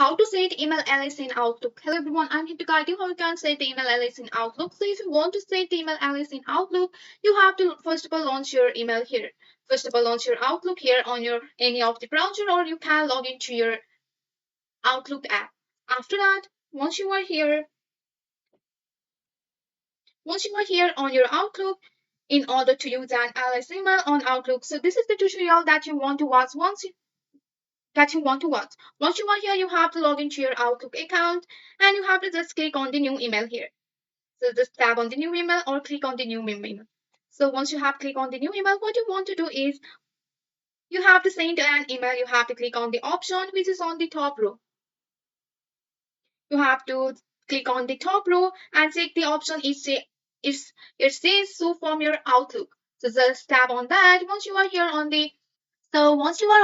How to set email alias in Outlook. Hello everyone, I'm here to guide you how you can set the email alias in Outlook. So if you want to set the email alias in Outlook, you have to first of all launch your email here. First of all, launch your Outlook here on your any of the browser, or you can log into your Outlook app. After that, once you are here on your Outlook, in order to use an alias email on Outlook. So this is the tutorial that you want to watch Once you are here, you have to log into your Outlook account and you have to just click on the new email here. So just tap on the new email or click on the new email. So once you have clicked on the new email, what you want to do is you have to send an email. You have to click on the option which is on the top row. You have to click on the top row and check the option it says so from your Outlook. So just tap on that. Once you are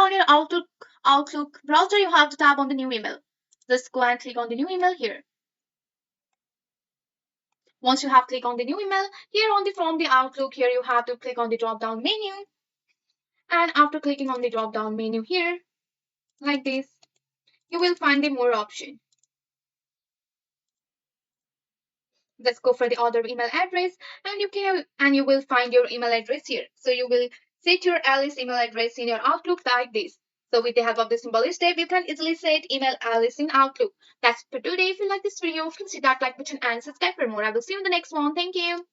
on your Outlook browser, you have to tap on the new email. Just go and click on the new email here. Once you have clicked on the new email, here on the from the Outlook, here you have to click on the drop down menu. And after clicking on the drop down menu here, like this, you will find the more option. Just go for the other email address and you will find your email address here. So you will set your Alice email address in your Outlook like this. So with the help of this symbolic step, you can easily set email Alice in Outlook. That's for today. If you like this video, please hit that like button and subscribe for more. I will see you in the next one. Thank you.